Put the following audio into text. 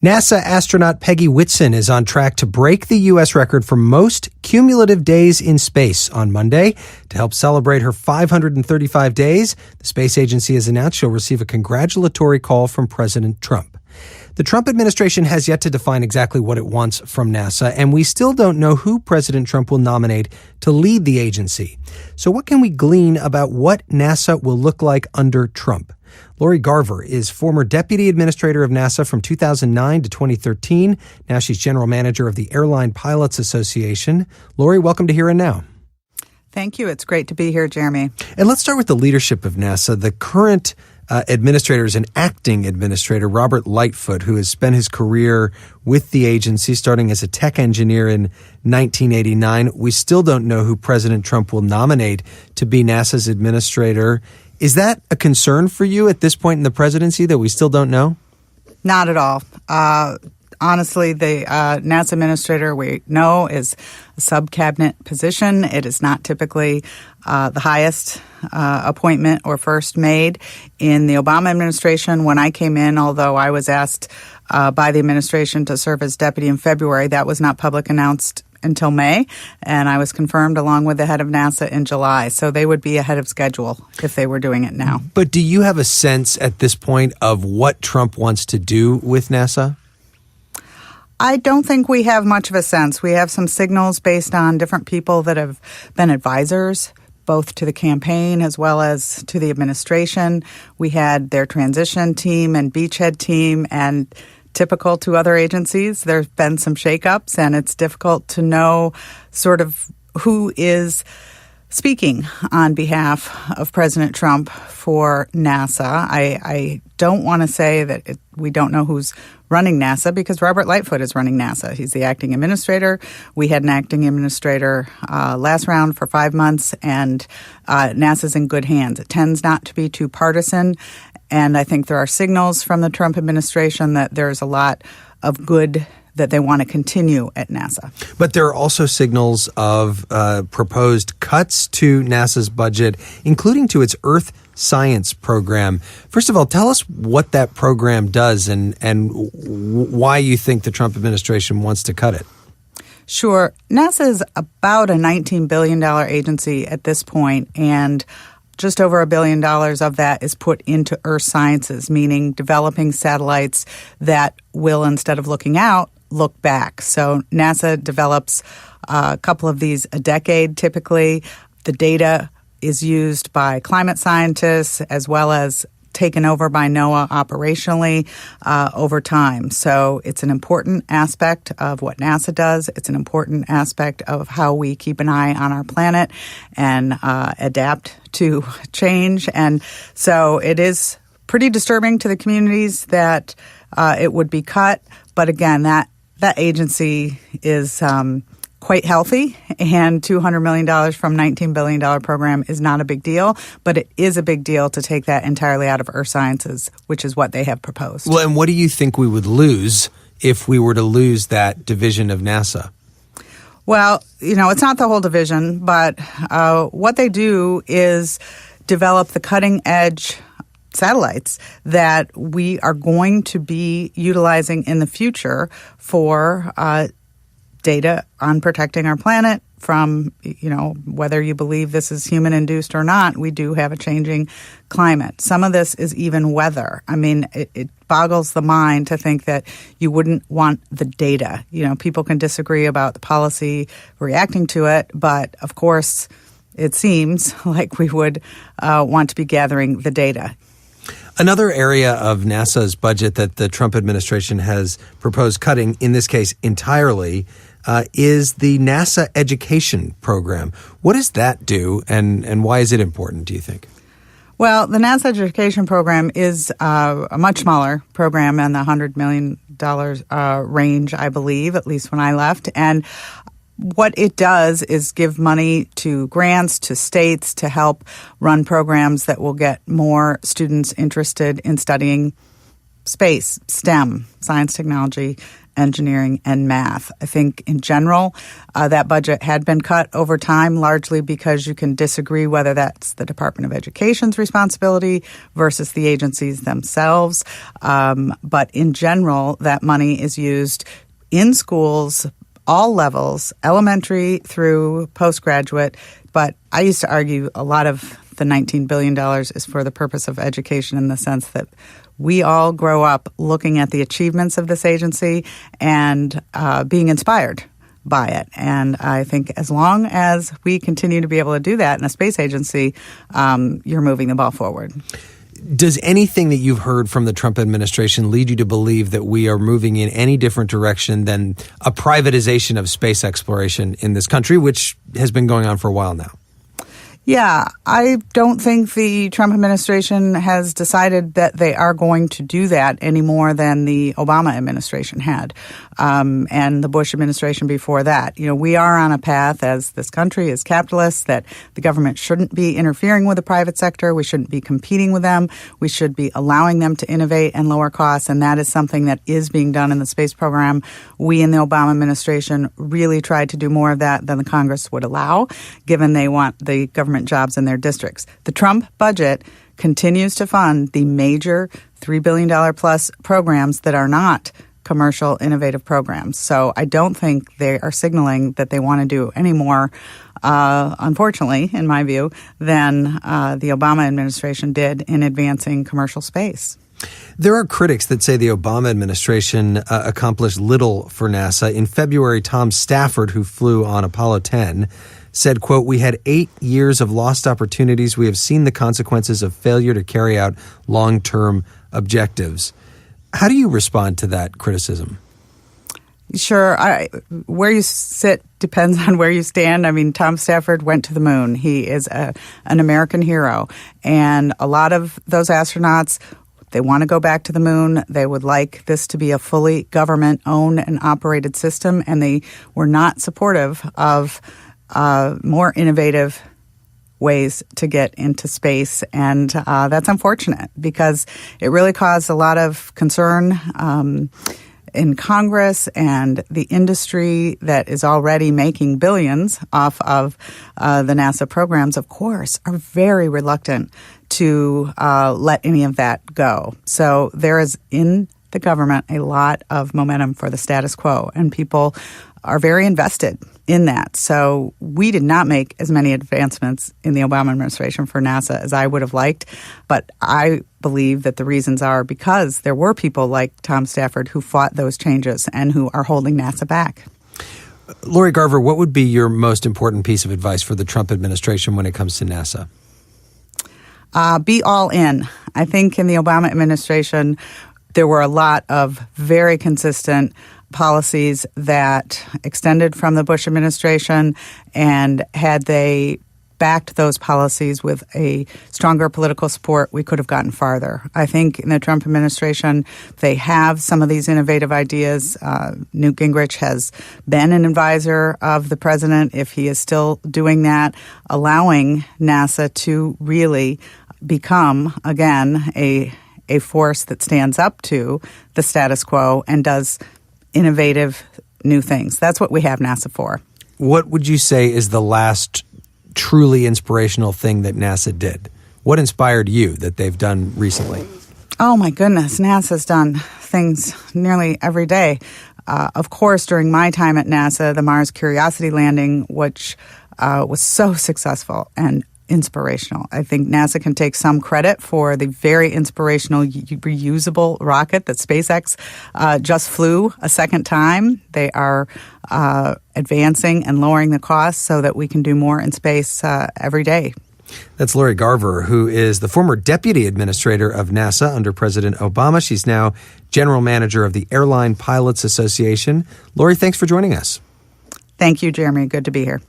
NASA astronaut Peggy Whitson is on track to break the U.S. record for most cumulative days in space on Monday. To help celebrate her 535 days, the space agency has announced she'll receive a congratulatory call from President Trump. The Trump administration has yet to define exactly what it wants from NASA, and we still don't know who President Trump will nominate to lead the agency. So what can we glean about what NASA will look like under Trump? Lori Garver is former deputy administrator of NASA from 2009 to 2013. Now she's general manager of the Airline Pilots Association. Lori, welcome to Here and Now. Thank you. It's great to be here, Jeremy. And let's start with the leadership of NASA. The current administrator is an acting administrator, Robert Lightfoot, who has spent his career with the agency, starting as a tech engineer in 1989. We still don't know who President Trump will nominate to be NASA's administrator. Is that a concern for you at this point in the presidency that we still don't know? Not at all. Honestly, the NASA administrator we know is a sub-cabinet position. It is not typically the highest appointment or first made. In the Obama administration, when I came in, although I was asked by the administration to serve as deputy in February, that was not public announced until May, and I was confirmed along with the head of NASA in July. So they would be ahead of schedule if they were doing it now. But do you have a sense at this point of what Trump wants to do with NASA? I don't think we have much of a sense. We have some signals based on different people that have been advisors, both to the campaign as well as to the administration. We had their transition team and beachhead team, and typical to other agencies, there's been some shakeups, and it's difficult to know sort of who is speaking on behalf of President Trump for NASA. I don't want to say that we don't know who's running NASA, because Robert Lightfoot is running NASA. He's the acting administrator. We had an acting administrator last round for 5 months, and NASA's in good hands. It tends not to be too partisan, and I think there are signals from the Trump administration that there's a lot of good that they want to continue at NASA. But there are also signals of proposed cuts to NASA's budget, including to its Earth Science program. First of all, tell us what that program does and why you think the Trump administration wants to cut it. Sure. NASA is about a $19 billion agency at this point, and just over $1 billion of that is put into Earth Sciences, meaning developing satellites that will, instead of looking out, look back. So NASA develops a couple of these a decade typically. The data is used by climate scientists as well as taken over by NOAA operationally over time. So it's an important aspect of what NASA does. It's an important aspect of how we keep an eye on our planet and adapt to change. And so it is pretty disturbing to the communities that it would be cut. But again, that agency is quite healthy, and $200 million from $19 billion program is not a big deal, but it is a big deal to take that entirely out of Earth Sciences, which is what they have proposed. Well, and what do you think we would lose if we were to lose that division of NASA? Well, it's not the whole division, but what they do is develop the cutting-edge satellites that we are going to be utilizing in the future for data on protecting our planet from, whether you believe this is human-induced or not. We do have a changing climate. Some of this is even weather. I mean, it boggles the mind to think that you wouldn't want the data. People can disagree about the policy reacting to it, but of course, it seems like we would want to be gathering the data. Another area of NASA's budget that the Trump administration has proposed cutting, in this case entirely, is the NASA education program. What does that do, and why is it important, do you think? Well, the NASA education program is a much smaller program in the $100 million range, I believe, at least when I left. And what it does is give money to grants, to states, to help run programs that will get more students interested in studying space, STEM, science, technology, engineering, and math. I think in general, that budget had been cut over time, largely because you can disagree whether that's the Department of Education's responsibility versus the agencies themselves. But in general, that money is used in schools, all levels, elementary through postgraduate. But I used to argue a lot of the $19 billion is for the purpose of education in the sense that we all grow up looking at the achievements of this agency and being inspired by it. And I think as long as we continue to be able to do that in a space agency, you're moving the ball forward. Does anything that you've heard from the Trump administration lead you to believe that we are moving in any different direction than a privatization of space exploration in this country, which has been going on for a while now? Yeah, I don't think the Trump administration has decided that they are going to do that any more than the Obama administration had, and the Bush administration before that. You know, we are on a path as this country is capitalist that the government shouldn't be interfering with the private sector. We shouldn't be competing with them. We should be allowing them to innovate and lower costs, and that is something that is being done in the space program. We in the Obama administration really tried to do more of that than the Congress would allow, given they want the government jobs in their districts. The Trump budget continues to fund the major $3 billion plus programs that are not commercial innovative programs. So I don't think they are signaling that they want to do any more, unfortunately, in my view, than the Obama administration did in advancing commercial space. There are critics that say the Obama administration accomplished little for NASA. In February, Tom Stafford, who flew on Apollo 10, said, quote, "We had 8 years of lost opportunities. We have seen the consequences of failure to carry out long-term objectives." How do you respond to that criticism? Sure. Where you sit depends on where you stand. I mean, Tom Stafford went to the moon. He is an American hero. And a lot of those astronauts, they want to go back to the moon. They would like this to be a fully government-owned and operated system. And they were not supportive of more innovative ways to get into space. And that's unfortunate because it really caused a lot of concern in Congress, and the industry that is already making billions off of the NASA programs, of course, are very reluctant to let any of that go. So there is in the government a lot of momentum for the status quo, and people are very invested in that. So we did not make as many advancements in the Obama administration for NASA as I would have liked, but I believe that the reasons are because there were people like Tom Stafford who fought those changes and who are holding NASA back. Lori Garver, what would be your most important piece of advice for the Trump administration when it comes to NASA? Be all in. I think in the Obama administration, there were a lot of very consistent policies that extended from the Bush administration, and had they backed those policies with a stronger political support, we could have gotten farther. I think in the Trump administration, they have some of these innovative ideas. Newt Gingrich has been an advisor of the president, if he is still doing that, allowing NASA to really become, again, a force that stands up to the status quo and does innovative new things. That's what we have NASA for. What would you say is the last truly inspirational thing that NASA did? What inspired you that they've done recently? Oh, my goodness. NASA's done things nearly every day. Of course, during my time at NASA, the Mars Curiosity landing, which was so successful and inspirational. I think NASA can take some credit for the very inspirational reusable rocket that SpaceX just flew a second time. They are advancing and lowering the costs so that we can do more in space every day. That's Lori Garver, who is the former deputy administrator of NASA under President Obama. She's now general manager of the Airline Pilots Association. Lori, thanks for joining us. Thank you, Jeremy. Good to be here.